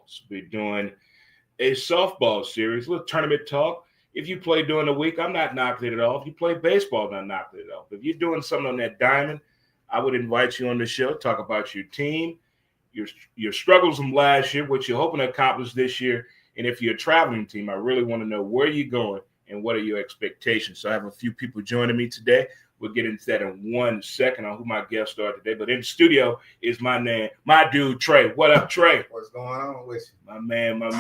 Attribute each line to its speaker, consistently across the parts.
Speaker 1: softballs. We're doing a softball series, a little tournament talk. If you play during the week, I'm not knocking it off. If you play baseball, I'm not knocking it off. If you're doing something on that diamond, I would invite you on the show, talk about your team, your struggles from last year, what you're hoping to accomplish this year. And if you're a traveling team, I really want to know where you're going and what are your expectations. So I have a few people joining me today. We'll get into that in 1 second on who my guests are today. But in the studio is my dude, Trey. What up, Trey?
Speaker 2: What's going on with you?
Speaker 1: My man. All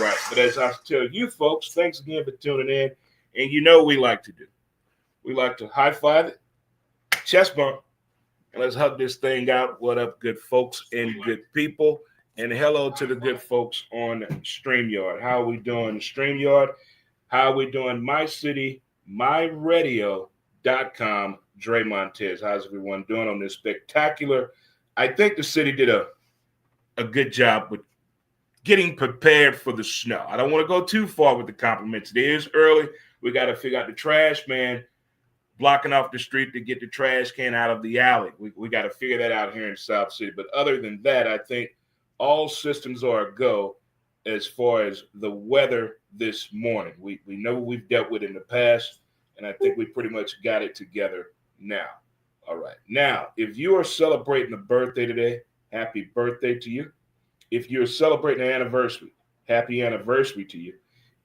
Speaker 1: right. But as I tell you folks, thanks again for tuning in. And you know what we like to do. We like to high-five it, chest bump, and let's hug this thing out. What up, good folks and good people? And hello to the good folks on StreamYard. How are we doing, StreamYard? How are we doing? My City, MyRadio.com, Dre Montez. How's everyone doing on this spectacular? I think the city did a good job with getting prepared for the snow. I don't want to go too far with the compliments. It is early. We got to figure out the trash man blocking off the street to get the trash can out of the alley. We got to figure that out here in South City. But other than that, I think all systems are a go as far as the weather this morning. We know what we've dealt with in the past, and I think we pretty much got it together now. All right. Now, if you are celebrating a birthday today, happy birthday to you. If you're celebrating an anniversary, happy anniversary to you.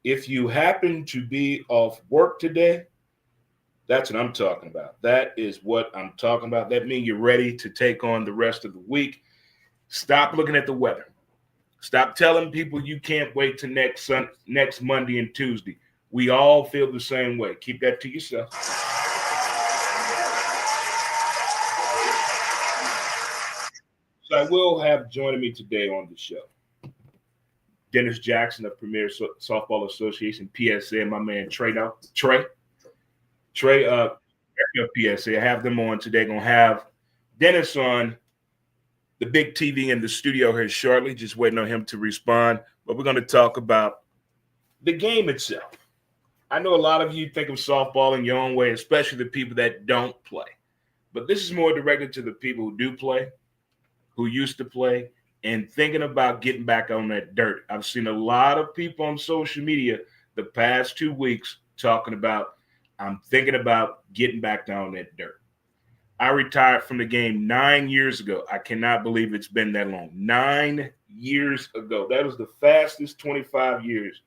Speaker 1: If you happen to be off work today, that's what I'm talking about. That is what I'm talking about. That means you're ready to take on the rest of the week. Stop looking at the weather. Stop telling people you can't wait till next Monday and Tuesday. We all feel the same way. Keep that to yourself. So I will have joining me today on the show Dennis Jackson of Premier Softball Association, PSA, and my man Treandos. Trey, PSA. I have them on today. Gonna have Dennis on the big TV in the studio here shortly. Just waiting on him to respond. But we're gonna talk about the game itself. I know a lot of you think of softball in your own way, especially the people that don't play. But this is more directed to the people who do play, who used to play, and thinking about getting back on that dirt. I've seen a lot of people on social media the past 2 weeks talking about, I'm thinking about getting back down that dirt. I retired from the game 9 years ago. I cannot believe it's been that long. 9 years ago. That was the fastest 25 years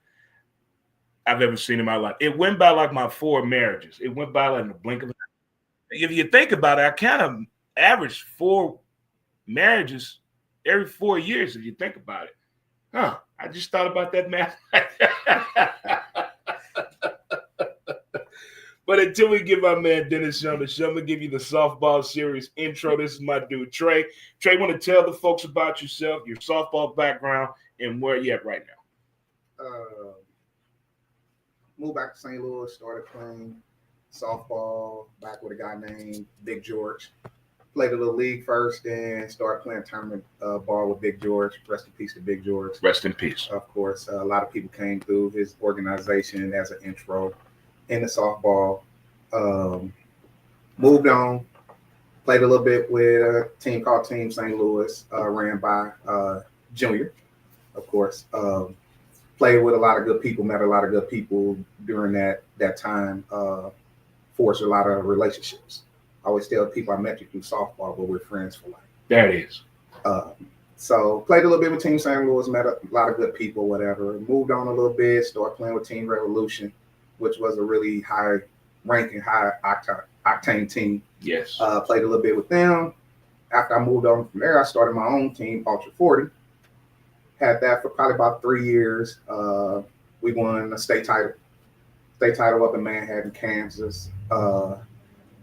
Speaker 1: I've ever seen in my life. It went by like my 4 marriages. It went by like in the blink of an eye. If you think about it, I kind of averaged 4 marriages every 4 years, if you think about it. I just thought about that math. But until we give our man Dennis on the show, I'm going to give you the softball series intro. This is my dude, Trey. Trey, want to tell the folks about yourself, your softball background, and where you at right now?
Speaker 2: Moved back to St. Louis, started playing softball back with a guy named Big George. Played a little league first, then started playing tournament ball with Big George. Rest in peace to Big George.
Speaker 1: Rest in peace.
Speaker 2: Of course, a lot of people came through his organization as an intro in the softball. Moved on, played a little bit with a team called Team St. Louis, ran by Junior, of course. Played with a lot of good people, met a lot of good people during that time, forged a lot of relationships. I always tell people I met you through softball, but we're friends for life.
Speaker 1: There it is.
Speaker 2: So played a little bit with Team St. Louis, met a lot of good people, whatever. Moved on a little bit, started playing with Team Revolution, which was a really high-ranking, high-octane team.
Speaker 1: Yes.
Speaker 2: Played a little bit with them. After I moved on from there, I started my own team, Ultra 40. Had that for probably about 3 years. We won a state title up in Manhattan, Kansas.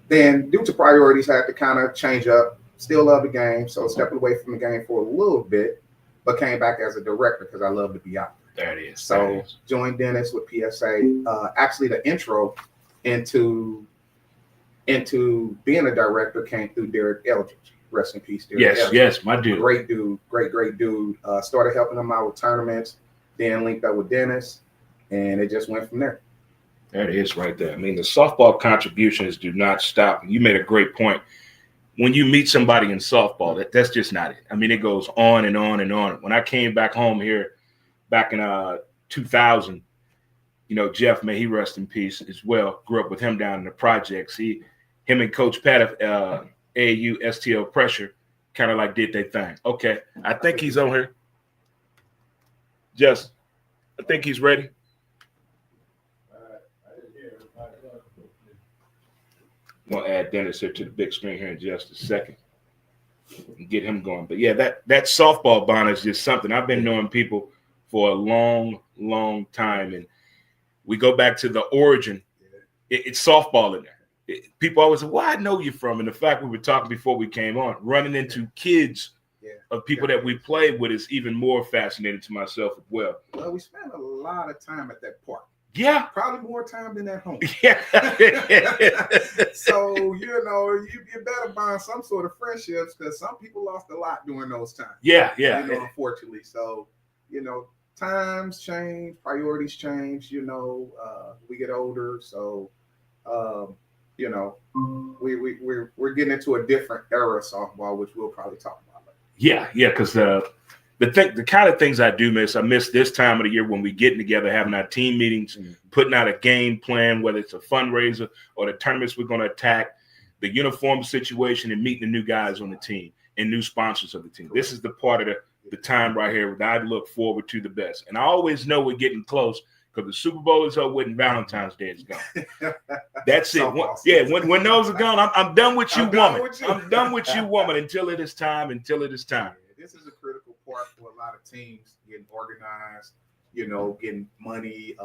Speaker 2: Then, due to priorities, had to kind of change up. Still love the game, so stepped away from the game for a little bit, but came back as a director because I love to be out there.
Speaker 1: There it is.
Speaker 2: So joined Dennis with PSA. Actually, the intro into being a director came through Derek Eldridge. Rest in peace, Derek.
Speaker 1: Yes,
Speaker 2: Eldridge.
Speaker 1: yes, my dude.
Speaker 2: Great dude, great dude. Started helping him out with tournaments, then linked up with Dennis, and it just went from there.
Speaker 1: There it is right there. I mean, the softball contributions do not stop. You made a great point. when you meet somebody in softball, that's just not it. I mean, it goes on and on and on. When I came back home here back in 2000, Jeff, may he rest in peace as well. Grew up with him down in the projects. Him and Coach Pat of AAU STL Pressure kind of like did their thing. Okay, I think he's on here. Just, I think he's ready. I'm gonna add Dennis here to the big screen here in just a second and get him going. But yeah, that softball bond is just something. I've been knowing people for a long, long time, and we go back to the origin. It's softball in there. People always say, "Well, I know you from," and the fact we were talking before we came on, running into kids of people that we played with is even more fascinating to myself as well.
Speaker 2: Well, we spent a lot of time at that park.
Speaker 1: Yeah.
Speaker 2: Probably more time than at home.
Speaker 1: Yeah.
Speaker 2: So, you better bond some sort of friendships because some people lost a lot during those times.
Speaker 1: Yeah.
Speaker 2: Unfortunately. So, times change, priorities change, we get older. So, we're getting into a different era of softball, which we'll probably talk about later.
Speaker 1: Yeah, because the kind of things I do miss, I miss this time of the year when we getting together, having our team meetings, putting out a game plan, whether it's a fundraiser or the tournaments we're going to attack, the uniform situation, and meeting the new guys on the team and new sponsors of the team. This is the part of the time right here that I look forward to the best. And I always know we're getting close because the Super Bowl is over and Valentine's Day is gone. That's it. When those are gone, I'm done with you, woman. I'm done with you, woman, until it is time.
Speaker 2: This is a critical part for a lot of teams getting organized, getting money,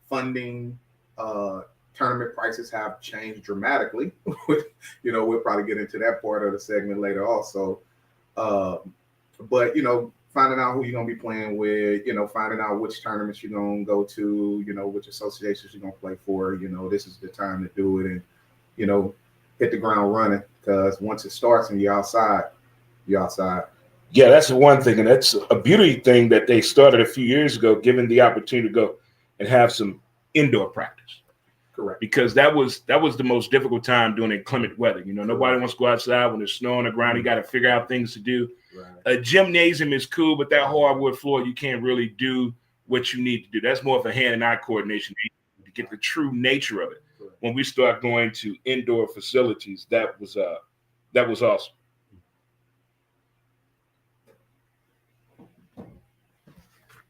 Speaker 2: funding. Tournament prices have changed dramatically. We'll probably get into that part of the segment later also. But, finding out who you're going to be playing with, finding out which tournaments you're going to go to, which associations you're going to play for, this is the time to do it and, hit the ground running because once it starts and you're outside, you're outside.
Speaker 1: Yeah, that's the one thing. And that's a beauty thing that they started a few years ago, given the opportunity to go and have some indoor practice.
Speaker 2: Correct.
Speaker 1: Because that was the most difficult time during inclement weather. Nobody wants to go outside when there's snow on the ground. You got to figure out things to do.
Speaker 2: Right.
Speaker 1: A gymnasium is cool, but that hardwood floor, you can't really do what you need to do. That's more of a hand and eye coordination to get the true nature of it. Correct. When we start going to indoor facilities, that was awesome.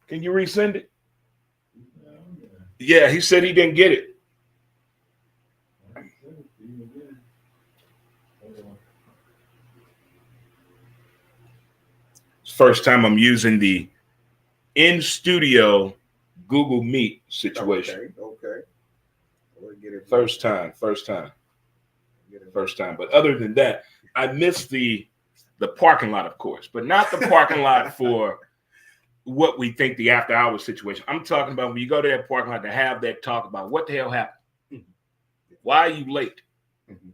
Speaker 1: Can you resend it? Yeah, he said he didn't get it. First time I'm using the in-studio Google Meet situation.
Speaker 2: Okay. We'll get it.
Speaker 1: First time. But other than that, I missed the parking lot, of course, but not the parking lot for what we think the after-hours situation. I'm talking about when you go to that parking lot to have that talk about what the hell happened. Mm-hmm. Why are you late? Mm-hmm.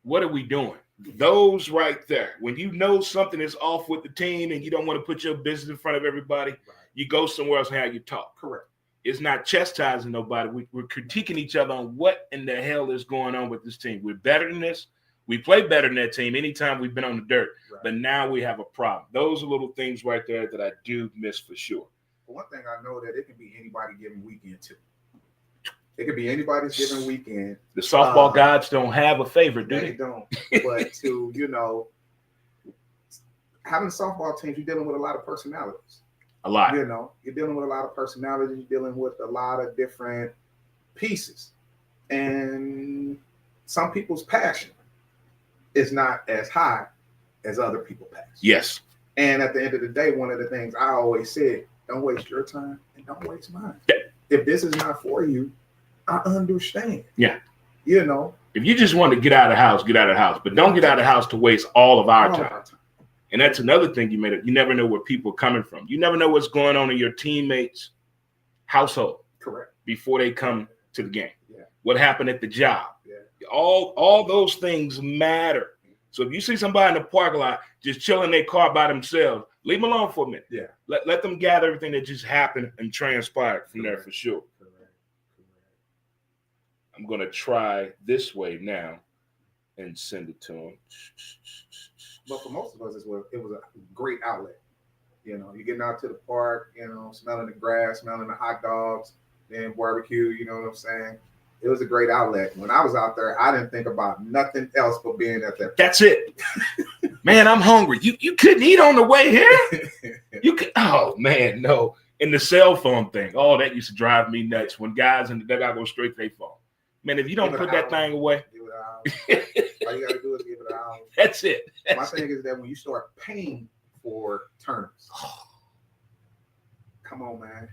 Speaker 1: What are we doing? Those right there. When you know something is off with the team and you don't want to put your business in front of everybody, you go somewhere else and have you talk.
Speaker 2: Correct.
Speaker 1: It's not chastising nobody. We're critiquing each other on what in the hell is going on with this team. We're better than this. We play better than that team anytime we've been on the dirt. Right. But now we have a problem. Those are little things right there that I do miss for sure.
Speaker 2: For one thing, I know that it can be anybody given weekend too. It could be anybody's given weekend.
Speaker 1: The softball gods don't have a favorite, do they?
Speaker 2: They don't. But to, having a softball team, you're dealing with a lot of personalities.
Speaker 1: A lot.
Speaker 2: You're dealing with a lot of personalities. You're dealing with a lot of different pieces. And some people's passion is not as high as other people's passion.
Speaker 1: Yes.
Speaker 2: And at the end of the day, one of the things I always said, don't waste your time and don't waste mine.
Speaker 1: Yeah.
Speaker 2: If this is not for you, I understand.
Speaker 1: Yeah.
Speaker 2: If
Speaker 1: you just want to get out of the house, get out of the house. But don't get out of the house to waste all of our time. And that's another thing you made it. You never know where people are coming from. You never know what's going on in your teammates' household.
Speaker 2: Correct.
Speaker 1: Before they come to the game.
Speaker 2: Yeah.
Speaker 1: What happened at the job.
Speaker 2: Yeah.
Speaker 1: All those things matter. So if you see somebody in the parking lot just chilling in their car by themselves, leave them alone for a minute.
Speaker 2: Yeah.
Speaker 1: Let them gather everything that just happened and transpired from there for sure. Correct. I'm going to try this way now and send it to them.
Speaker 2: But for most of us, it was a great outlet. You know, you getting out to the park, you know, smelling the grass, smelling the hot dogs, then barbecue, you know what I'm saying? It was a great outlet. When I was out there, I didn't think about nothing else but being at that.
Speaker 1: That's it. Man, I'm hungry. You couldn't eat on the way here? You could. Oh, man, no. And the cell phone thing, oh, that used to drive me nuts when guys in the dugout go straight to their phone. Man, if you don't put that thing away.
Speaker 2: Give it an hour. All you got to do is give it an hour.
Speaker 1: That's it.
Speaker 2: My thing is that when you start paying for tournaments, come on, man.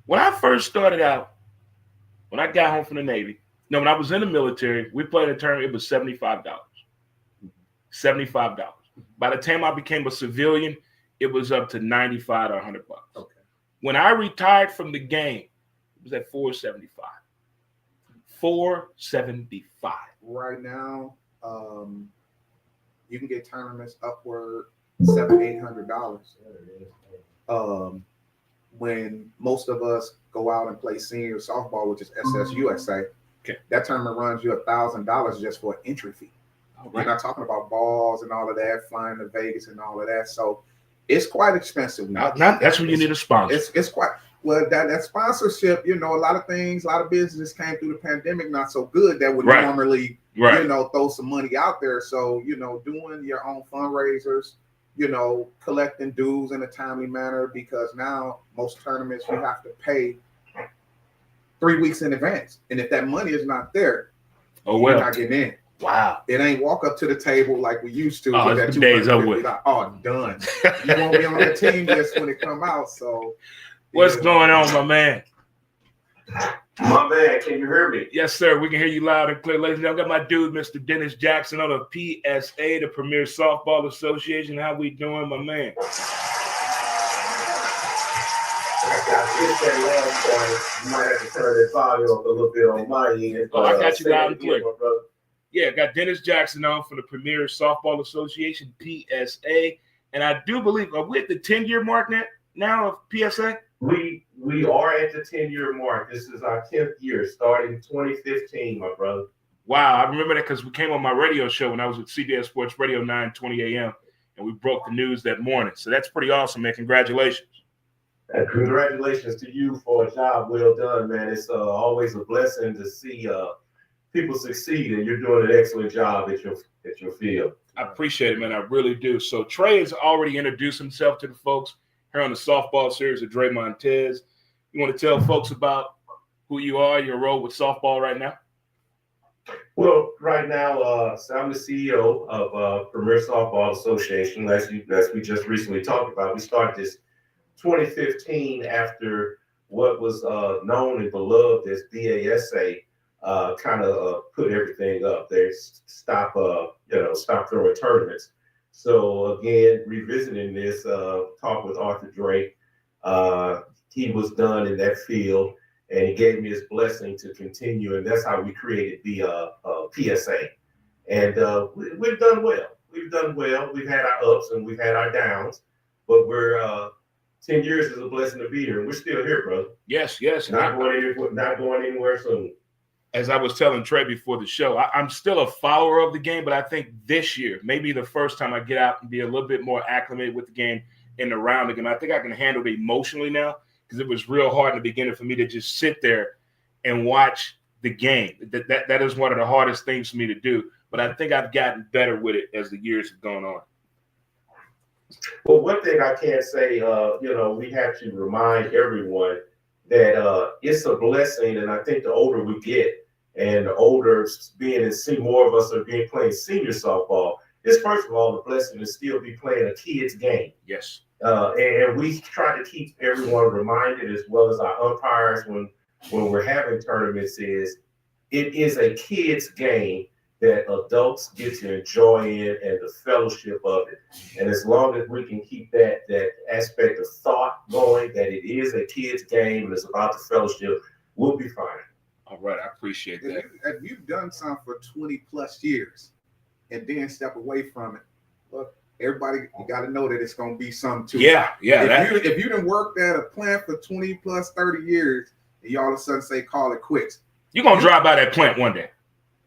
Speaker 1: When I first started out, when I got home from the Navy, no, when I was in the military, we played a tournament, it was $75. $75. By the time I became a civilian, it was up to $95 or $100.
Speaker 2: Okay.
Speaker 1: When I retired from the game, it was at $475. $475.
Speaker 2: Right now, you can get tournaments upward $700-800. When most of us go out and play senior softball, which is SSUSA,
Speaker 1: okay,
Speaker 2: that tournament runs you $1,000 just for an entry fee.
Speaker 1: All right.
Speaker 2: We're not talking about balls and all of that, flying to Vegas and all of that. So it's quite expensive now.
Speaker 1: That's when you need a sponsor.
Speaker 2: It's quite well that sponsorship. You know, a lot of things, a lot of business came through the pandemic not so good that would normally, you know, throw some money out there. So you know, doing your own fundraisers, you know, collecting dues in a timely manner, because now most tournaments you have to pay 3 weeks in advance, and if that money is not there, you're not getting in.
Speaker 1: Wow.
Speaker 2: It ain't walk up to the table like we used to.
Speaker 1: Oh,
Speaker 2: that
Speaker 1: days over with.
Speaker 2: Oh, done. You won't be on the team list when it come out. So
Speaker 1: what's going on, my man?
Speaker 3: My man, can you hear me?
Speaker 1: Yes, sir. We can hear you loud and clear. Ladies and gentlemen, I got my dude, Mr. Dennis Jackson, on the PSA, the Premier Softball Association. How we doing, my man?
Speaker 3: You might have to turn that volume up a little bit on my end.
Speaker 1: Oh, I got you loud and clear. Yeah, got Dennis Jackson on for the Premier Softball Association, PSA. And I do believe, are we at the 10-year mark now of PSA?
Speaker 3: We are at the 10-year mark. This is our 10th year, starting 2015, my brother.
Speaker 1: Wow, I remember that because we came on my radio show when I was with CBS Sports Radio 9:20 a.m. and we broke the news that morning. So that's pretty awesome, man. Congratulations.
Speaker 3: And congratulations to you for a job well done, man. It's always a blessing to see people succeed, and you're doing an excellent job at your field.
Speaker 1: I appreciate it, man. I really do. So Trey has already introduced himself to the folks here on the softball series of Dre Montez. You want to tell folks about who you are, your role with softball right now?
Speaker 3: Well, right now, so I'm the CEO of Premier Softball Association. As we just recently talked about, we started this 2015 after what was known and beloved as BASA kind of put everything up. They stop throwing tournaments. So again, revisiting this talk with Arthur Drake, he was done in that field, and he gave me his blessing to continue, and that's how we created the PSA. And we've done well. We've done well. We've had our ups and we've had our downs, but we're 10 years is a blessing to be here, and we're still here, brother.
Speaker 1: Yes.
Speaker 3: Not going anywhere soon.
Speaker 1: As I was telling Trey before the show, I'm still a follower of the game, but I think this year, maybe the first time I get out and be a little bit more acclimated with the game and around the game, I think I can handle it emotionally now, because it was real hard in the beginning for me to just sit there and watch the game. That is one of the hardest things for me to do, but I think I've gotten better with it as the years have gone on.
Speaker 3: Well, one thing I can say, we have to remind everyone that it's a blessing, and I think the older we get, and the older more of us are playing senior softball, it's first of all a blessing to still be playing a kid's game.
Speaker 1: Yes.
Speaker 3: And we try to keep everyone reminded, as well as our umpires, when we're having tournaments, it is a kid's game that adults get to enjoy it and the fellowship of it. And as long as we can keep that aspect of thought going, that it is a kid's game and it's about the fellowship, we'll be fine.
Speaker 1: All right, I appreciate that.
Speaker 2: If you've done something for 20 plus years and then step away from it, look, everybody, you got to know that it's going to be something too.
Speaker 1: Yeah.
Speaker 2: If you done worked at a plant for 20 plus 30 years and you all of a sudden say call it quits,
Speaker 1: you're going to drive by that plant one day.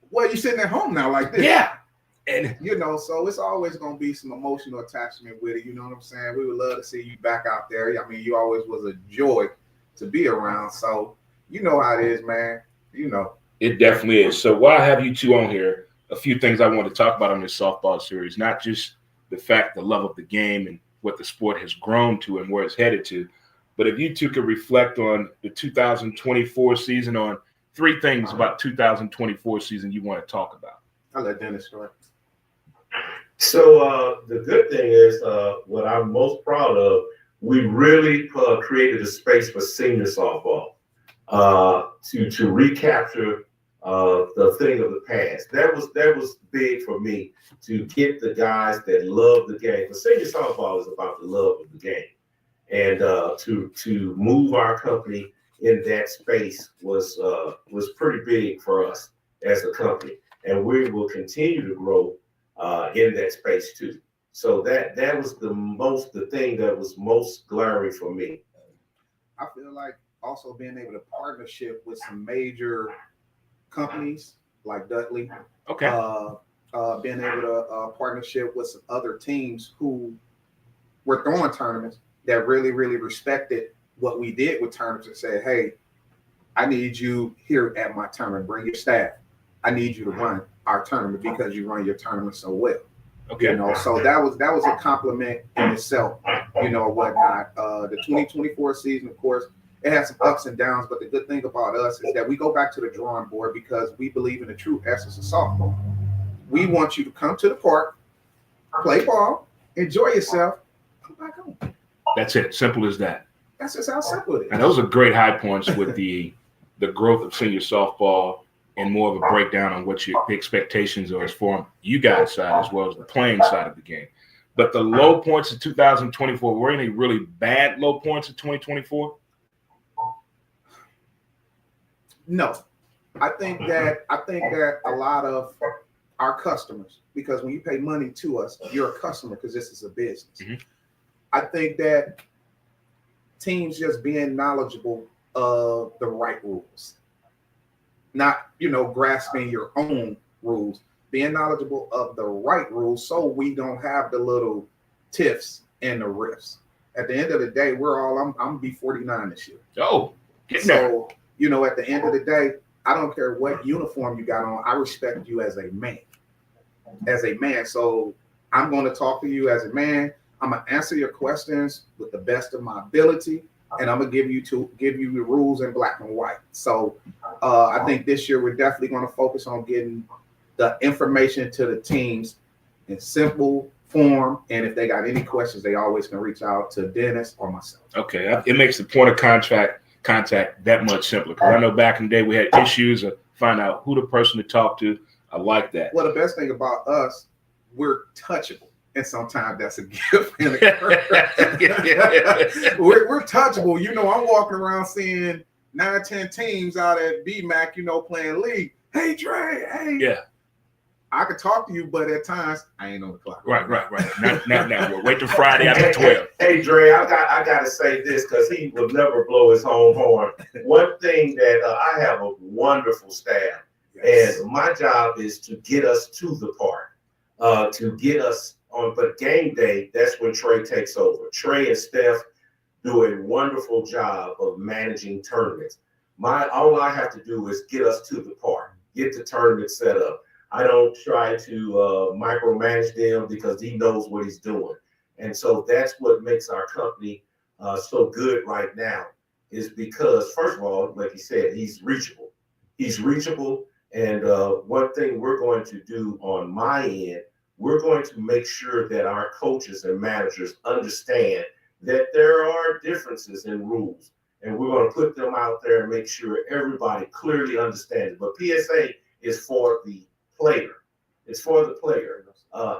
Speaker 2: Well, you're sitting at home now like this.
Speaker 1: Yeah. And
Speaker 2: so it's always going to be some emotional attachment with it. You know what I'm saying? We would love to see you back out there. I mean, you always was a joy to be around. So you know how it is, man.
Speaker 1: It definitely is. So while I have you two on here, a few things I want to talk about on this softball series, not just the fact, the love of the game and what the sport has grown to and where it's headed to, but if you two could reflect on the 2024 season, on 3 things about 2024 season you want to talk about.
Speaker 2: I'll let Dennis start.
Speaker 3: So the good thing is what I'm most proud of, we really created a space for senior softball to recapture the thing of the past. That was big for me, to get the guys that love the game. But senior softball is about the love of the game, and to move our company in that space was pretty big for us as a company, and we will continue to grow in that space too. So that was the thing that was most glaring for me.
Speaker 2: I feel like also being able to partnership with some major companies like Dudley.
Speaker 1: Okay.
Speaker 2: Being able to partnership with some other teams who were throwing tournaments that really, really respected what we did with tournaments and said, hey, I need you here at my tournament. Bring your staff. I need you to run our tournament because you run your tournament so well.
Speaker 1: Okay.
Speaker 2: So that was a compliment in itself, whatnot. The 2024 season, of course, it has some ups and downs, but the good thing about us is that we go back to the drawing board because we believe in the true essence of softball. We want you to come to the park, play ball, enjoy yourself, come back home.
Speaker 1: That's it. Simple as that.
Speaker 2: That's just how simple it is.
Speaker 1: And those are great high points with the growth of senior softball, and more of a breakdown on what your expectations are as for you guys' side as well as the playing side of the game. But the low points of 2024, were any really bad low points of 2024?
Speaker 2: No. I think that a lot of our customers, because when you pay money to us, you're a customer because this is a business.
Speaker 1: Mm-hmm.
Speaker 2: I think that teams just being knowledgeable of the right rules. Not, grasping your own rules, being knowledgeable of the right rules so we don't have the little tiffs and the riffs. At the end of the day, I'm going to be 49 this year.
Speaker 1: Oh,
Speaker 2: so, at the end of the day, I don't care what uniform you got on. I respect you as a man. So I'm going to talk to you as a man. I'm going to answer your questions with the best of my ability. And I'm gonna give you the rules in black and white. So I think this year we're definitely going to focus on getting the information to the teams in simple form. And if they got any questions, they always can reach out to Dennis or myself.
Speaker 1: Okay, it makes the point of contact that much simpler. Because I know back in the day we had issues of find out who the person to talk to. I like that.
Speaker 2: Well, the best thing about us, we're touchable. And sometimes that's a gift and a curse. We're touchable. I'm walking around seeing 9-10 teams out at BMAC, playing league. Hey, Dre, hey.
Speaker 1: Yeah.
Speaker 2: I could talk to you, but at times I ain't on the clock.
Speaker 1: Right. Not now. We'll wait till Friday after 12.
Speaker 3: Hey, Dre, I got to say this because he will never blow his own horn. One thing that I have a wonderful staff, yes. And my job is to get us to the park, to get us on, but game day, that's when Trey takes over. Trey and Steph do a wonderful job of managing tournaments. All I have to do is get us to the park, get the tournament set up. I don't try to micromanage them because he knows what he's doing. And so that's what makes our company so good right now, is because, first of all, like you said, he's reachable. And one thing we're going to do on my end, we're going to make sure that our coaches and managers understand that there are differences in rules, and we're going to put them out there and make sure everybody clearly understands. But PSA is for the player. It's for the player.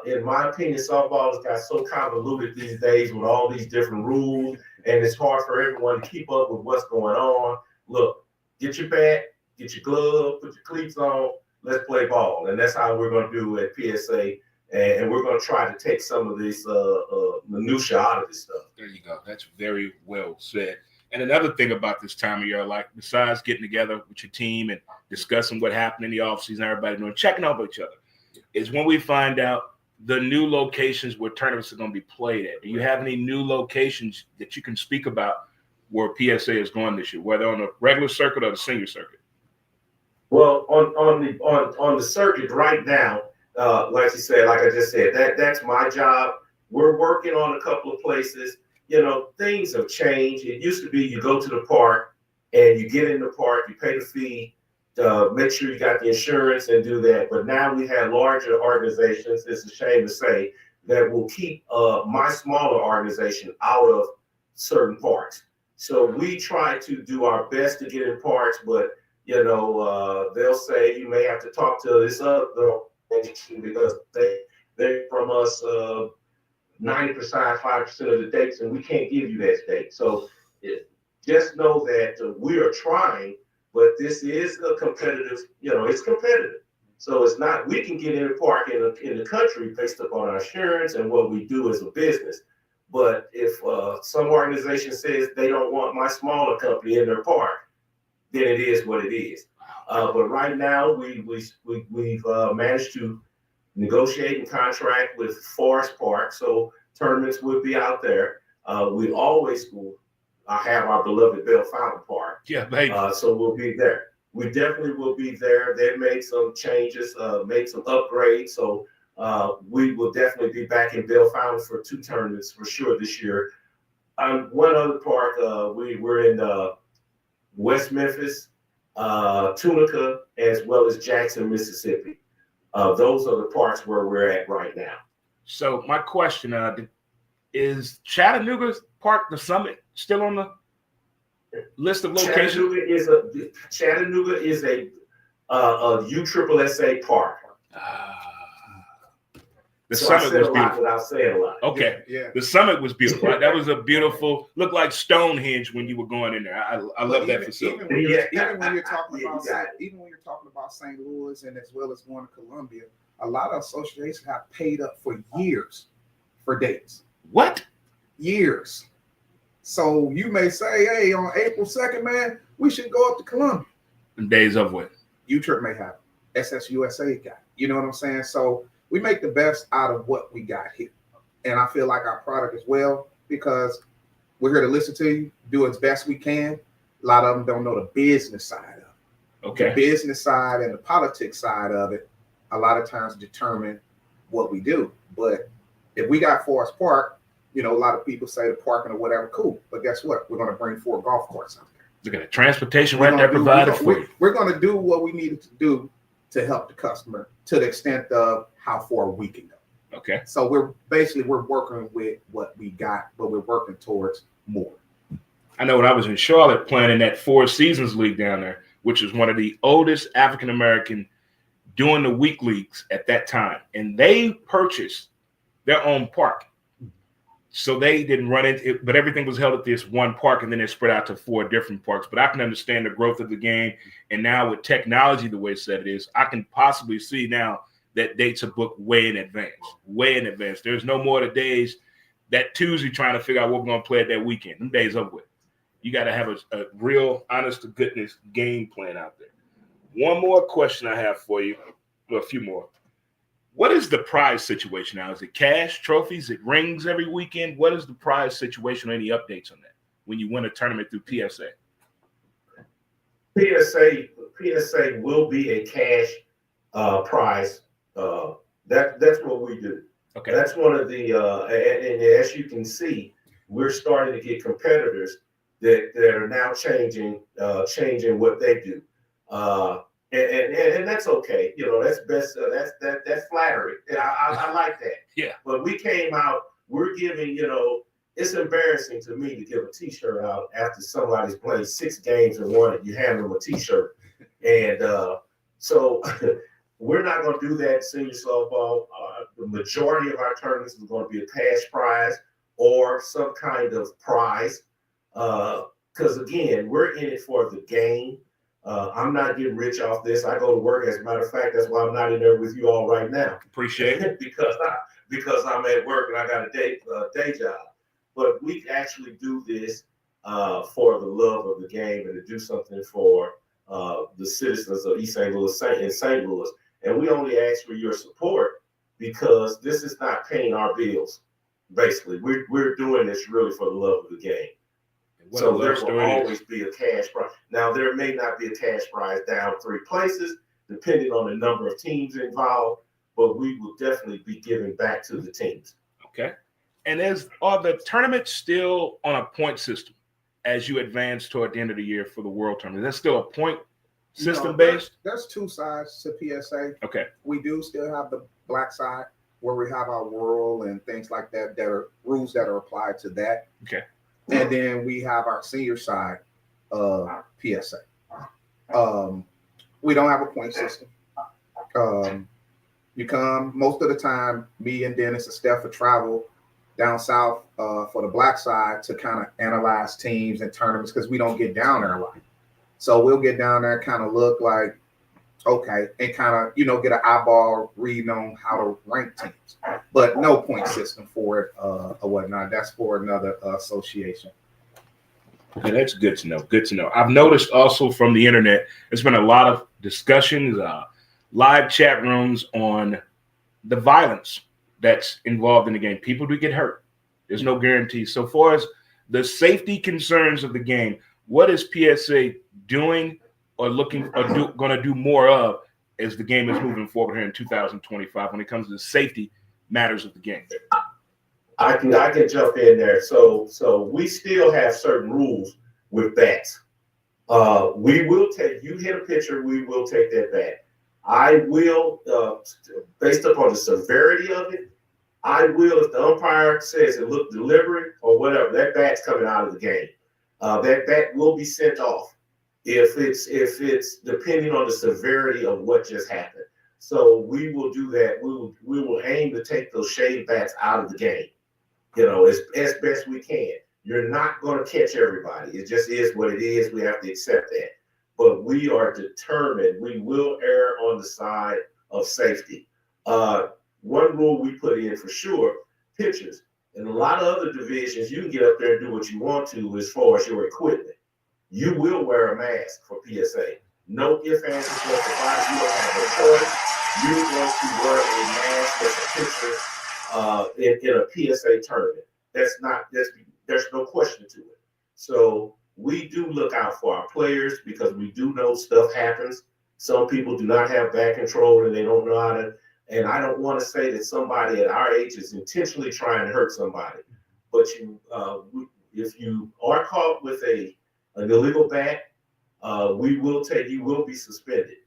Speaker 3: In my opinion, softball has got so convoluted these days with all these different rules, and it's hard for everyone to keep up with what's going on. Look, get your bat, get your glove, put your cleats on, let's play ball. And that's how we're going to do at PSA. And we're going to try to take some of this minutia out of this stuff.
Speaker 1: There you go. That's very well said. And another thing about this time of year, like besides getting together with your team and discussing what happened in the offseason, everybody doing, checking up with each other. is when we find out the new locations where tournaments are going to be played at. Do you have any new locations that you can speak about where PSA is going this year, whether on the regular circuit or the senior circuit?
Speaker 3: Well, on the circuit right now, like you said, like I just said, that's my job. We're working on a couple of places. You know, things have changed. It used to be you go to the park and you get in the park, you pay the fee, make sure you got the insurance and do that. But now we have larger organizations, it's a shame to say, that will keep my smaller organization out of certain parks. So we try to do our best to get in parks, but you know, they'll say you may have to talk to this other organization because they're from us 90%, 5% of the dates, and we can't give you that date. So just know that we are trying, but this is a competitive, you know, it's competitive. So it's not, we can get in the park in the country based upon our insurance and what we do as a business. But if some organization says they don't want my smaller company in their park, then it is what it is. But right now, we've managed to negotiate and contract with Forest Park, so tournaments would be out there. We always have our beloved Bell Fountain Park.
Speaker 1: Yeah, baby.
Speaker 3: So we'll be there. We definitely will be there. They've made some changes, made some upgrades. So we will definitely be back in Bell Fountain for 2 tournaments for sure this year. One other park, we're in West Memphis, Tunica, as well as Jackson, Mississippi. Those are the parks where we're at right now.
Speaker 1: So my question is Chattanooga Park, the Summit, still on the list of locations?
Speaker 3: Chattanooga is a USSSA park.
Speaker 1: The
Speaker 3: so
Speaker 1: Summit
Speaker 3: I said
Speaker 1: was
Speaker 3: a lot
Speaker 1: beautiful.
Speaker 3: without saying a lot.
Speaker 1: Okay.
Speaker 2: Yeah.
Speaker 1: The Summit was beautiful. Right? That was a beautiful, looked like Stonehenge when you were going in there. I love that facility.
Speaker 2: Even when you're talking about St. Louis and as well as going to Columbia, a lot of associations have paid up for years for dates.
Speaker 1: What?
Speaker 2: Years. So you may say, hey, on April 2nd, man, we should go up to Columbia.
Speaker 1: And days of what?
Speaker 2: U-Trip may have it. SSUSA got it. You know what I'm saying? So we make the best out of what we got here. And I feel like our product as well, because we're here to listen to you, do as best we can. A lot of them don't know the business side of it.
Speaker 1: Okay.
Speaker 2: The business side and the politics side of it, a lot of times determine what we do. But if we got Forest Park, you know, a lot of people say the parking or whatever, cool. But guess what? We're going to bring 4 golf courses out there.
Speaker 1: Look at that. Transportation right there provided for you.
Speaker 2: We're going to do what we needed to do to help the customer to the extent of how far we can go.
Speaker 1: Okay.
Speaker 2: So we're working with what we got, but we're working towards more.
Speaker 1: I know when I was in Charlotte playing in that Four Seasons League down there, which is one of the oldest African-American doing the week leagues at that time, and they purchased their own park. So they didn't run into it, but everything was held at this one park, and then it spread out to 4 different parks. But I can understand the growth of the game. And now with technology, the way said it is, I can possibly see now that dates are booked way in advance. There's no more the days that Tuesday trying to figure out what we're going to play at that weekend. Them days over with. You got to have a real honest to goodness game plan out there. One more question I have for you, well, a few more. What is the prize situation now? Is it cash, trophies, is it rings every weekend? What is the prize situation? Any updates on that when you win a tournament through PSA?
Speaker 3: PSA will be a cash prize. That's what we do.
Speaker 1: Okay.
Speaker 3: That's one of the and as you can see, we're starting to get competitors that are now changing what they do. And that's okay. You know, that's best. That's flattery. I like that.
Speaker 1: Yeah.
Speaker 3: But we came out. We're giving. You know, it's embarrassing to me to give a T-shirt out after somebody's played 6 games and won it. You hand them a T-shirt, and so we're not going to do that in senior softball. The majority of our tournaments is going to be a cash prize or some kind of prize, because again, we're in it for the game. I'm not getting rich off this. I go to work. As a matter of fact, that's why I'm not in there with you all right now.
Speaker 1: Appreciate it.
Speaker 3: because I'm at work and I got a day job. But we actually do this for the love of the game and to do something for the citizens of East St. Louis and St. Louis. And we only ask for your support because this is not paying our bills. Basically, we're doing this really for the love of the game. So there will always be a cash prize. Now, there may not be a cash prize down 3 places, depending on the number of teams involved, but we will definitely be giving back to the teams.
Speaker 1: Okay. And are the tournaments still on a point system as you advance toward the end of the year for the World Tournament? Is that still a point system based?
Speaker 2: There's 2 sides to PSA.
Speaker 1: Okay.
Speaker 2: We do still have the black side where we have our world and things like that are rules that are applied to that.
Speaker 1: Okay.
Speaker 2: And then we have our senior side of PSA. We don't have a point system. You come most of the time, me and Dennis and Steph will travel down south for the black side to kind of analyze teams and tournaments because we don't get down there a lot. So we'll get down there and kind of look like, okay, and kind of, get an eyeball reading on how to rank teams. But no point system for it or whatnot. That's for another association.
Speaker 1: Okay, that's good to know. Good to know. I've noticed also from the internet, there's been a lot of discussions, live chat rooms on the violence that's involved in the game. People do get hurt. There's no guarantee. So far as the safety concerns of the game, what is PSA doing or going to do more of as the game is moving forward here in 2025 when it comes to the safety matters of the game?
Speaker 3: I can jump in there. So we still have certain rules with bats. We will take, you hit a pitcher, we will take that bat. I will, based upon the severity of it, I will, if the umpire says it looked deliberate or whatever, that bat's coming out of the game. That bat will be sent off if it's depending on the severity of what just happened. So we will do that. We will aim to take those shade bats out of the game, as best we can. You're not going to catch everybody. It just is what it is. We have to accept that. But we are determined. We will err on the side of safety. One rule we put in for sure, pitchers. In a lot of other divisions, you can get up there and do what you want to as far as your equipment. You will wear a mask for PSA. No ifs, ands, or buts about it. You don't have a choice. You're going to wear a mask as a pitcher in a PSA tournament. There's no question to it. So we do look out for our players because we do know stuff happens. Some people do not have back control and they don't know how to. And I don't want to say that somebody at our age is intentionally trying to hurt somebody. But if you are caught with an illegal bat, you will be suspended.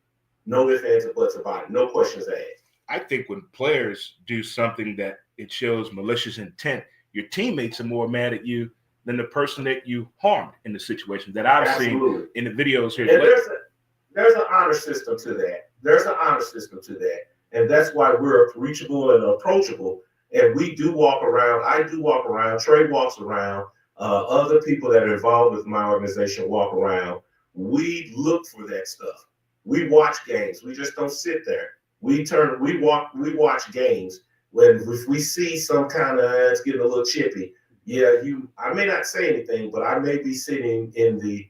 Speaker 3: No ifs, ands, or buts about it. No questions asked.
Speaker 1: I think when players do something that it shows malicious intent, your teammates are more mad at you than the person that you harmed in the situation that I've seen in the videos here.
Speaker 3: And there's an honor system to that. And that's why we're reachable and approachable. And we do walk around. I do walk around. Trey walks around. Other people that are involved with my organization walk around. We look for that stuff. We watch games. We just don't sit there. We watch games. If we see some kind of it's getting a little chippy, I may not say anything, but I may be sitting in the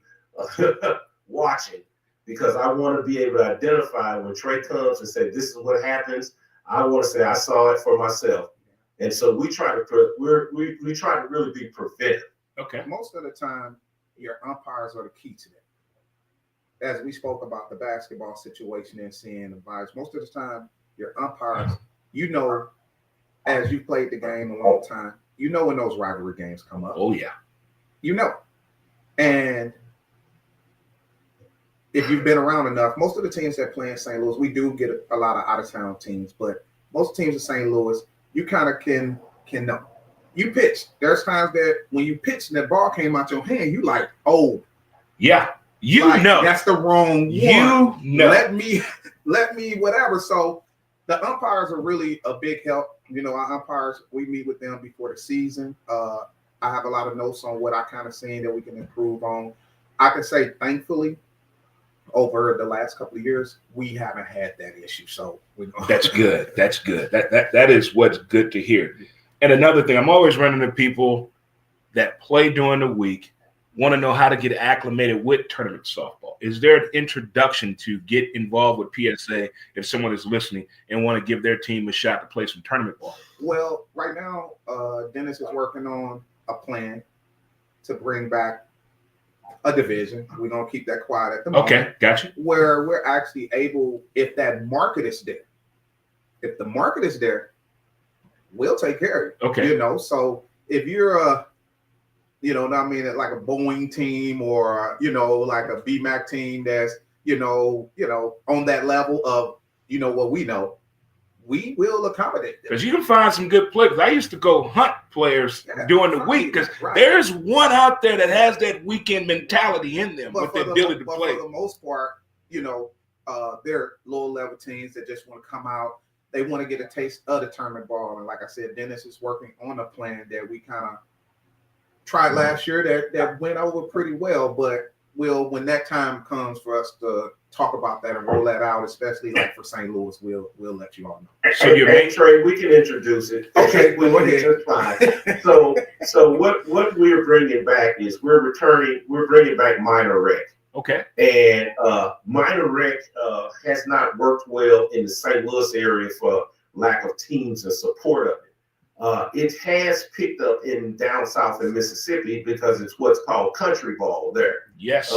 Speaker 3: watching. Because I want to be able to identify when Trey comes and say, this is what happens. I want to say I saw it for myself. And so we try to really be preventive.
Speaker 1: Okay.
Speaker 2: Most of the time, your umpires are the key to that. As we spoke about the basketball situation and seeing the virus, most of the time, your umpires, as you've played the game a long time, when those rivalry games come up.
Speaker 1: Oh, yeah.
Speaker 2: And if you've been around enough, most of the teams that play in St. Louis, we do get a lot of out-of-town teams, but most teams in St. Louis, you kind of can know. You pitch. There's times that when you pitch and that ball came out your hand, you like, oh.
Speaker 1: Yeah,
Speaker 2: that's the wrong one. Let me whatever. So the umpires are really a big help. Our umpires, we meet with them before the season. I have a lot of notes on what I kind of seen that we can improve on. I can say, thankfully, over the last couple of years, we haven't had that issue. So
Speaker 1: that's good. That's good. That is what's good to hear. And another thing, I'm always running into people that play during the week want to know how to get acclimated with tournament softball? Is there an introduction to get involved with PSA if someone is listening and want to give their team a shot to play some tournament ball?
Speaker 2: Well, right now, Dennis is working on a plan to bring back a division. We're going to keep that quiet at the moment.
Speaker 1: Okay, gotcha.
Speaker 2: Where we're actually able, if that market is there, if the market is there, we'll take care of it.
Speaker 1: Okay.
Speaker 2: You know, so if you're a, you know what I mean, like a Boeing team or, you know, like a BMAC team that's, you know, on that level of, you know, what we know, we will accommodate them.
Speaker 1: Because you can find some good players. I used to go hunt players during the week because there's one out there that has that weekend mentality in them with the ability to play.
Speaker 2: For the most part, you know, they're lower level teams that just want to come out. They want to get a taste of the tournament ball. And like I said, Dennis is working on a plan that we kind of tried last year that went over pretty well, but when that time comes for us to talk about that and roll that out, especially like for St. Louis, we'll let you all know.
Speaker 3: So hey, Trey, we can introduce it.
Speaker 2: Okay,
Speaker 3: we can just fine. So what we're bringing back is we're bringing back minor rec.
Speaker 1: Okay.
Speaker 3: And minor rec has not worked well in the St. Louis area for lack of teams and support of it. It has picked up in down south in Mississippi because it's what's called country ball there.
Speaker 1: Yes.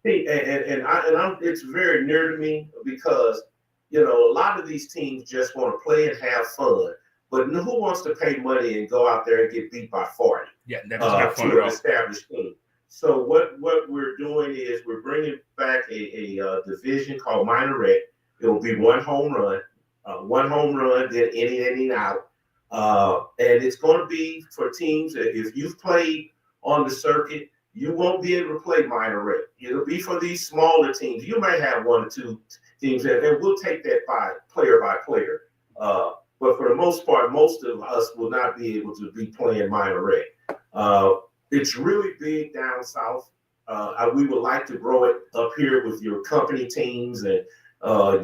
Speaker 3: It's very near to me because, you know, a lot of these teams just want to play and have fun. But who wants to pay money and go out there and get beat by 40?
Speaker 1: Yeah, that's not fun
Speaker 3: to
Speaker 1: at
Speaker 3: an
Speaker 1: all.
Speaker 3: established team. So what we're doing is we're bringing back a division called minor rec. It will be one home run, then inning out. And it's going to be for teams that if you've played on the circuit, you won't be able to play minor rec. It'll be for these smaller teams. You may have one or two teams, and we'll take that by player. But for the most part, most of us will not be able to be playing minor rec. It's really big down south. We would like to grow it up here with your company teams and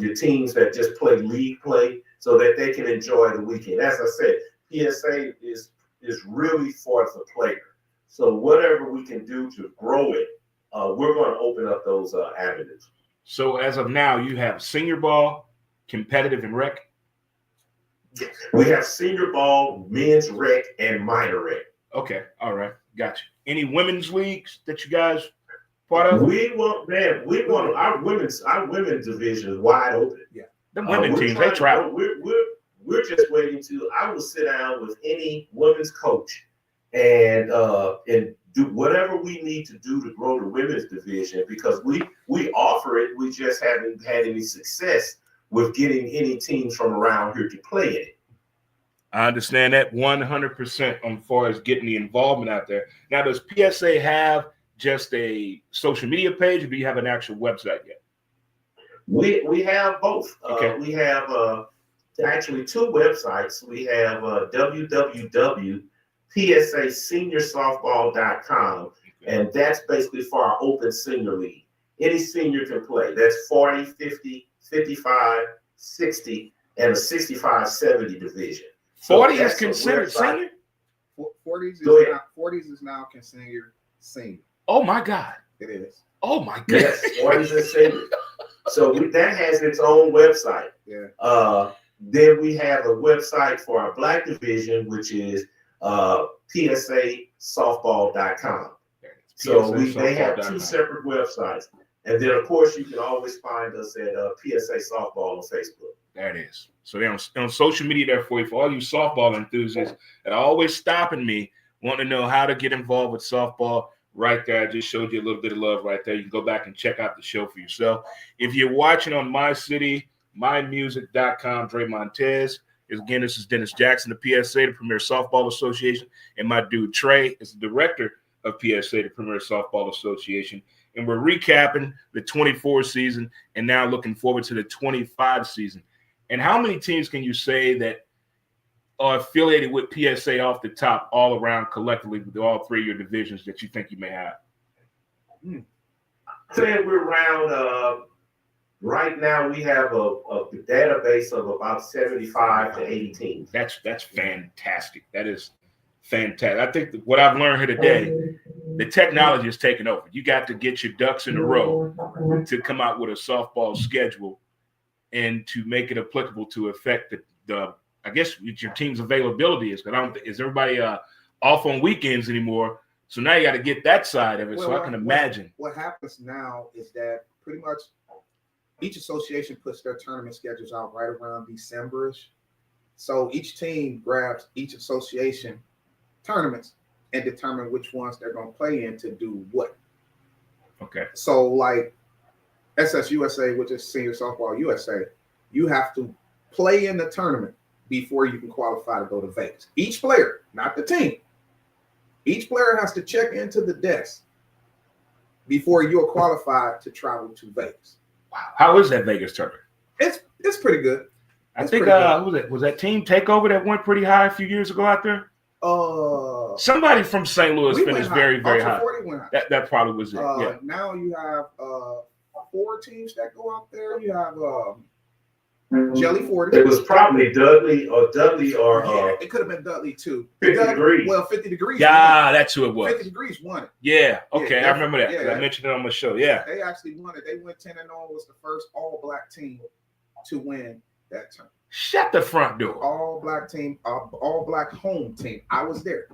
Speaker 3: your teams that just play league play, so that they can enjoy the weekend. As I said, PSA is really for the player. So whatever we can do to grow it, we're going to open up those avenues.
Speaker 1: So as of now, you have senior ball, competitive, and rec?
Speaker 3: We have senior ball, men's rec, and minor rec.
Speaker 1: Okay, all right, gotcha. Any women's leagues that you guys part of?
Speaker 3: We want our women's division is wide open.
Speaker 2: Yeah.
Speaker 1: The women teams, they travel.
Speaker 3: We're just waiting to. I will sit down with any women's coach and do whatever we need to do to grow the women's division, because we offer it. We just haven't had any success with getting any teams from around here to play in it.
Speaker 1: I understand that 100% on far as getting the involvement out there. Now, does PSA have just a social media page, or do you have an actual website yet?
Speaker 3: We have both.
Speaker 1: Okay.
Speaker 3: We have actually two websites. We have www.psaseniorsoftball.com, and that's basically for our open senior league. Any senior can play. That's 40, 50, 55, 60, and a 65-70 division.
Speaker 1: 40 is considered senior?
Speaker 2: 40s is now considered senior.
Speaker 1: Oh, my God.
Speaker 2: It is.
Speaker 1: Oh, my God.
Speaker 3: Yes, 40s is senior. So that has its own website.
Speaker 2: Yeah.
Speaker 3: Then we have a website for our black division, which is psasoftball.com. So they have two separate websites. And then, of course, you can always find us at PSA Softball on Facebook.
Speaker 1: There it is. So they're on social media there for you, for all you softball enthusiasts that are always stopping me, want to know how to get involved with softball. Right there, I just showed you a little bit of love right there. You can go back and check out the show for yourself. If you're watching on My City, mymusic.com, Dre Montez. Again, this is Dennis Jackson, the PSA, the Premier Softball Association, and my dude Trey is the director of PSA, the Premier Softball Association. And we're recapping the 24 season and now looking forward to the 25 season. And how many teams can you say that are affiliated with PSA off the top all around collectively with all three of your divisions that you think you may have?
Speaker 3: Saying we're around right now we have a database of about 75 to 80 teams.
Speaker 1: That's fantastic. That is fantastic. I think what I've learned here today The technology is taking over. You got to get your ducks in a row to come out with a softball schedule and to make it applicable to affect the I guess what your team's availability is. But I don't think is everybody off on weekends anymore. So now you got to get that side of it. So I can imagine.
Speaker 2: What happens now is that pretty much each association puts their tournament schedules out right around December-ish. So each team grabs each association tournaments and determine which ones they're going to play in to do what.
Speaker 1: Okay.
Speaker 2: So like SSUSA, which is Senior Softball USA, you have to play in the tournament before you can qualify to go to Vegas. Each player, not the team. Each player has to check into the desk before you're qualified to travel to Vegas.
Speaker 1: Wow. How is that Vegas tournament?
Speaker 2: It's pretty good.
Speaker 1: I think was that Team Takeover that went pretty high a few years ago out there? Somebody from St. Louis finished very, very high. That probably was it. Yeah.
Speaker 2: Now you have 4 teams that go out there. You have Jelly 40.
Speaker 3: It was probably Dudley or
Speaker 2: it could have been Dudley too.
Speaker 3: 50 Degrees.
Speaker 2: Well, 50 Degrees.
Speaker 1: Yeah, that's who it was.
Speaker 2: 50 Degrees won it.
Speaker 1: Yeah. Okay, I remember that.
Speaker 2: Yeah,
Speaker 1: I mentioned it on my show. Yeah.
Speaker 2: They actually won it. They went 10-0. Was the first all-black team to win that tournament.
Speaker 1: Shut the front door.
Speaker 2: All-black team, all-black home team. I was there.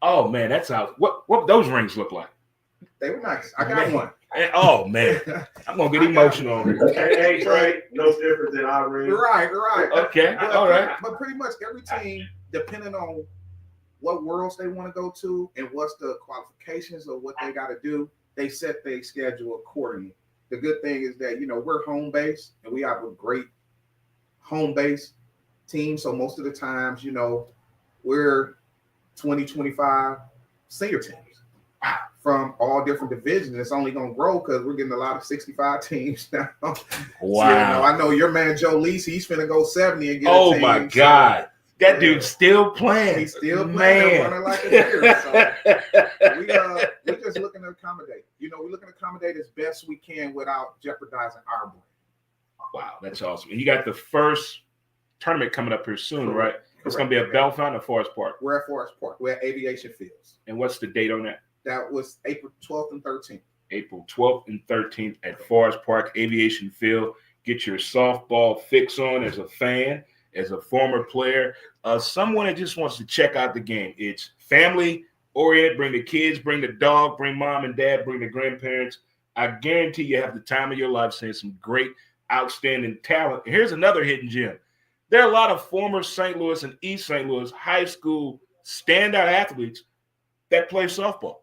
Speaker 1: Oh man, that's how. What those rings look like?
Speaker 2: They were nice. I got one.
Speaker 1: Oh man, I'm gonna get emotional on it.
Speaker 3: Hey, Trey, no different than our ring.
Speaker 2: Right.
Speaker 1: Okay, all right.
Speaker 2: But pretty much every team, depending on what worlds they want to go to and what's the qualifications or what they got to do, they set their schedule accordingly. The good thing is that we're home based and we have a great home based team. So most of the times, we're 20-25 senior teams from all different divisions. It's only going to grow because we're getting a lot of 65 teams now.
Speaker 1: Wow.
Speaker 2: So, I know your man Joe Leese, he's finna go 70 and get
Speaker 1: a
Speaker 2: team.
Speaker 1: My God. That dude's still playing.
Speaker 2: He's still playing, running like a deer. So we're just looking to accommodate. We're looking to accommodate as best we can without jeopardizing our brand.
Speaker 1: Wow, that's awesome. And you got the first tournament coming up here soon, right? It's going to be at Bellefonte or Forest Park?
Speaker 2: We're at Forest Park. We're at Aviation Fields.
Speaker 1: And what's the date on that?
Speaker 2: That was April 12th and 13th.
Speaker 1: April 12th and 13th at Forest Park Aviation Field. Get your softball fix on as a fan, as a former player, someone that just wants to check out the game. It's family oriented. Bring the kids, bring the dog, bring mom and dad, bring the grandparents. I guarantee you have the time of your life seeing some great, outstanding talent. And here's another hidden gem. There are a lot of former St. Louis and East St. Louis high school standout athletes that play softball.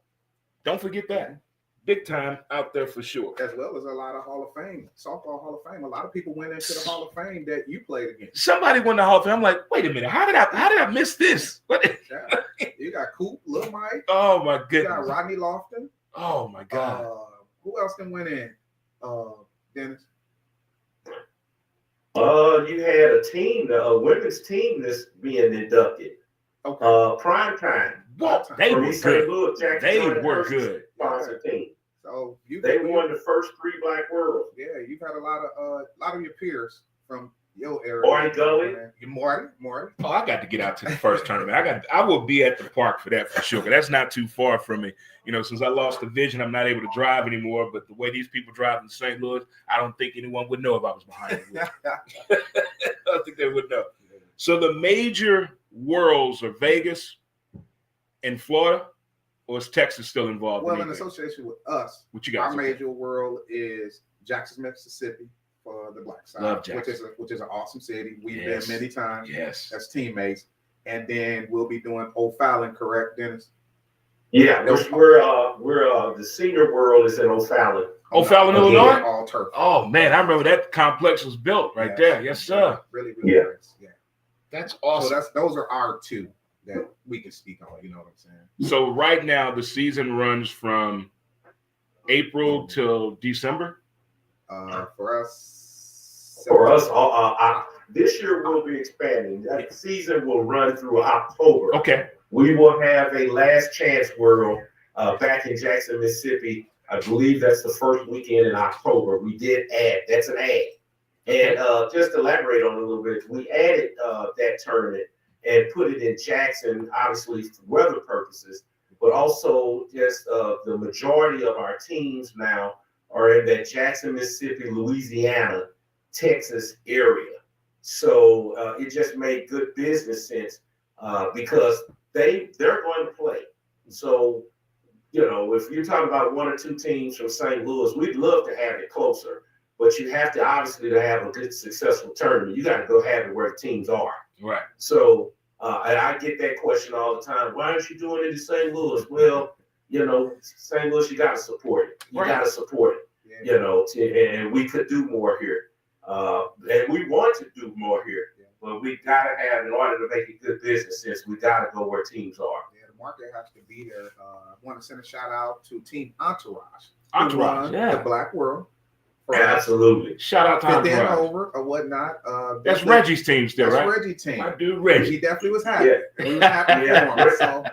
Speaker 1: Don't forget that. Big time out there for sure.
Speaker 2: As well as a lot of Hall of Fame, softball Hall of Fame. A lot of people went into the Hall of Fame that you played against.
Speaker 1: Somebody won the Hall of Fame. I'm like, wait a minute, how did I miss this? What?
Speaker 2: You got Coop, Lil Mike.
Speaker 1: Oh my goodness.
Speaker 2: You got Rodney Lofton.
Speaker 1: Oh my God.
Speaker 2: Who else can win in? Dennis.
Speaker 3: You had a team, a women's team that's being inducted.
Speaker 2: Okay.
Speaker 3: Prime time.
Speaker 1: What? They were good. They were good.
Speaker 3: Sponsor team.
Speaker 2: So
Speaker 3: they won the first 3 Black Worlds.
Speaker 2: Yeah, you've had a lot of your peers from your area.
Speaker 3: Marty Gully.
Speaker 2: Marty.
Speaker 1: Oh, I got to get out to the first tournament. I will be at the park for that for sure. Because that's not too far from me. Since I lost the vision, I'm not able to drive anymore. But the way these people drive in St. Louis, I don't think anyone would know if I was behind me. I don't think they would know. So the major worlds are Vegas and Florida, or is Texas still involved?
Speaker 2: Well, in association with us,
Speaker 1: what you got?
Speaker 2: Our major world is Jackson, Mississippi, for the black side, which is an awesome city. We've been many times as teammates, and then we'll be doing O'Fallon, correct, Dennis?
Speaker 3: Yeah, we're the senior world is in O'Fallon.
Speaker 1: O'Fallon, Illinois.
Speaker 2: All turf.
Speaker 1: Oh man, I remember that complex was built right there. Yes, sir.
Speaker 2: Really nice. Yeah.
Speaker 1: That's awesome.
Speaker 2: So those are our 2 that we can speak on. You know what I'm saying?
Speaker 1: So right now the season runs from April till December.
Speaker 2: For us,
Speaker 3: this year we'll be expanding. That season will run through October.
Speaker 1: Okay.
Speaker 3: We will have a last chance world back in Jackson, Mississippi. I believe that's the first weekend in October. We did add. That's an add. And just to elaborate on it a little bit, we added that tournament and put it in Jackson, obviously for weather purposes. but also just the majority of our teams now are in that Jackson, Mississippi, Louisiana, Texas area. So it just made good business sense because they're going to play. So, if you're talking about one or two teams from St. Louis, we'd love to have it closer, but you have to obviously to have a good successful tournament. You got to go have it where the teams are.
Speaker 1: Right.
Speaker 3: So, and I get that question all the time. Why aren't you doing it in St. Louis? Well, St. Louis, you got to support it. You got to support it. And we could do more here. And we want to do more here. But we got to have, in order to make it good business sense, we got to go where teams are.
Speaker 2: Yeah, the market has to be there. I want to send a shout out to Team Entourage.
Speaker 1: Entourage,
Speaker 2: The Black World.
Speaker 3: Absolutely.
Speaker 1: Shout out to Entourage.
Speaker 2: Over or whatnot.
Speaker 1: That's Reggie's team still, right?
Speaker 2: That's Reggie's team.
Speaker 1: My dude, Reggie.
Speaker 2: He definitely was happy. Yeah. He was happy for him. So.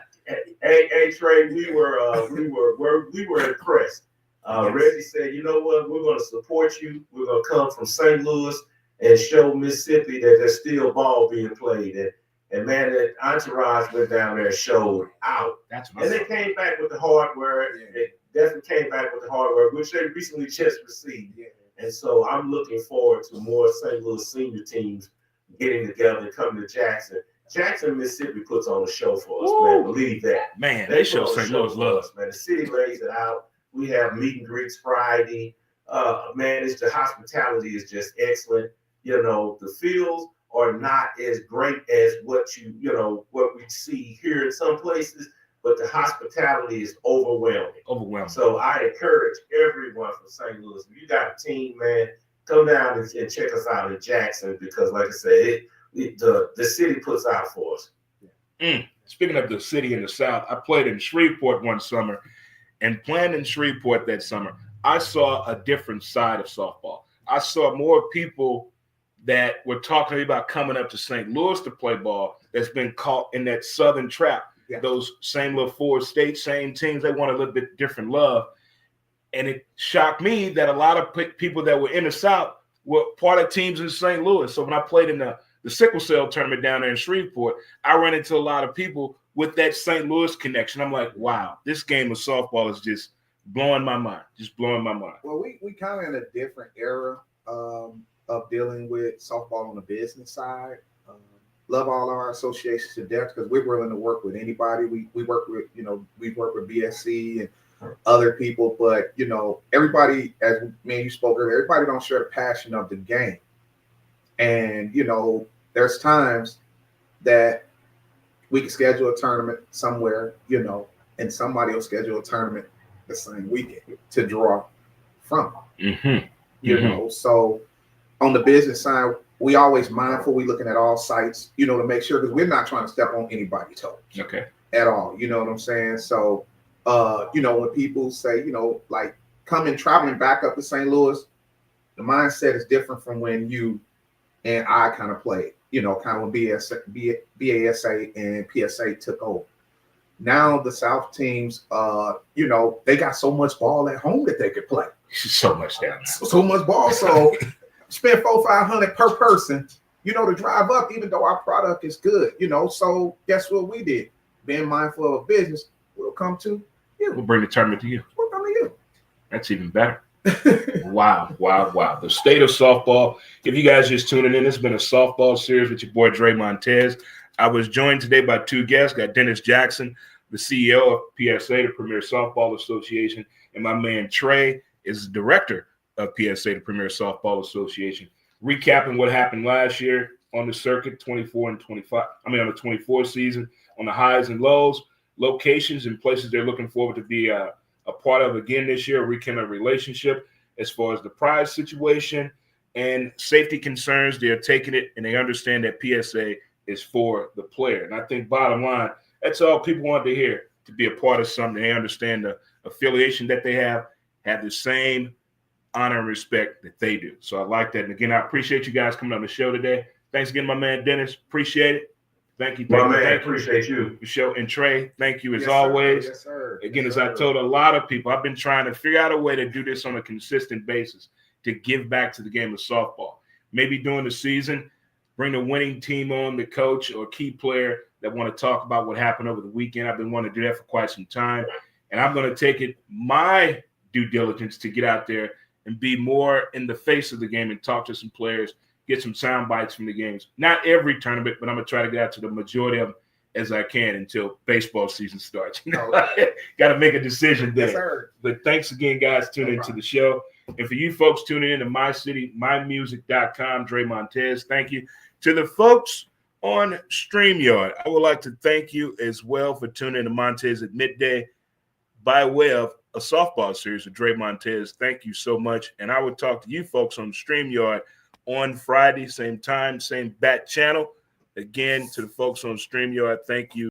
Speaker 3: Hey, Trey, we were impressed. Reggie said, you know what, we're going to support you. We're going to come from St. Louis and show Mississippi that there's still ball being played. And man, that Entourage went down there and showed out. And they came back with the hardware. Yeah. They definitely came back with the hardware, which they recently just received. Yeah. And so I'm looking forward to more St. Louis senior teams getting together and coming to Jackson. Jackson, Mississippi puts on a show for us, man. Believe that.
Speaker 1: Man, they show St. Louis love.
Speaker 3: Man, the city lays it out. We have meet and greets Friday. Man, the hospitality is just excellent. The fields are not as great as what what we see here in some places, but the hospitality is overwhelming. So I encourage everyone from St. Louis, if you got a team, man, come down and check us out in Jackson because, like I said, the city puts out for us.
Speaker 1: Speaking of the city in the South, I played in Shreveport one summer, and playing in Shreveport that summer, I saw a different side of softball. I saw more people that were talking about coming up to St. Louis to play ball that's been caught in that southern trap. Yeah. Those same little four states, same teams, they want a little bit different love. And it shocked me that a lot of people that were in the South were part of teams in St. Louis. So when I played in the sickle cell tournament down there in Shreveport, I ran into a lot of people with that St. Louis connection. I'm like, wow, this game of softball is just blowing my mind.
Speaker 2: Well, we kind of in a different era of dealing with softball on the business side. Love all our associations to death because we're willing to work with anybody. We work with, we work with BSC and other people, but, everybody, as me and you spoke earlier, everybody don't share the passion of the game. And, there's times that we can schedule a tournament somewhere, and somebody will schedule a tournament the same weekend to draw from. So on the business side, we always mindful. We looking at all sites, to make sure, because we're not trying to step on anybody's toes.
Speaker 1: Okay.
Speaker 2: At all. You know what I'm saying? So, when people say, like coming, traveling back up to St. Louis, the mindset is different from when you and I kind of played, kind of when BASA and PSA took over. Now the South teams, they got so much ball at home that they could play.
Speaker 1: So much down there.
Speaker 2: So much ball. So spend $400-500 per person, to drive up, even though our product is good, So guess what we did? Being mindful of business, we'll come to you.
Speaker 1: We'll bring the tournament to you.
Speaker 2: We'll come to you.
Speaker 1: That's even better. Wow. The state of softball. If you guys just tuning in, it's been a softball series with your boy Dre Montez. I was joined today by two guests. Got Dennis Jackson, the CEO of PSA, the Premier Softball Association, and my man Trey is the director of PSA, the Premier Softball Association. Recapping what happened last year on the circuit, 24 and 25. On the 24 season, on the highs and lows, locations and places they're looking forward to be a part of again this year, rekindle a relationship as far as the prize situation and safety concerns. They're taking it and they understand that PSA is for the player. And I think bottom line, that's all people want to hear, to be a part of something. They understand the affiliation that they have the same honor and respect that they do. So I like that. And again, I appreciate you guys coming on the show today. Thanks again, my man Dennis. Appreciate it. Thank you.
Speaker 3: Appreciate you.
Speaker 1: Michelle and Trey, thank you as always.
Speaker 2: Yes, sir.
Speaker 1: Again, as I told a lot of people, I've been trying to figure out a way to do this on a consistent basis to give back to the game of softball. Maybe during the season, bring the winning team on, the coach or key player that want to talk about what happened over the weekend. I've been wanting to do that for quite some time. And I'm going to take it my due diligence to get out there and be more in the face of the game and talk to some players, get some sound bites from the games. Not every tournament, but I'm going to try to get out to the majority of them as I can until baseball season starts. Got to make a decision there.
Speaker 2: Yes,
Speaker 1: but thanks again, guys, tuning into the show. And for you folks tuning in to My City, MyMusic.com, Dre Montez, thank you. To the folks on StreamYard, I would like to thank you as well for tuning in to Montez at Midday by way of a softball series with Dre Montez. Thank you so much. And I will talk to you folks on StreamYard on Friday, same time, same bat channel. Again, to the folks on StreamYard, thank you.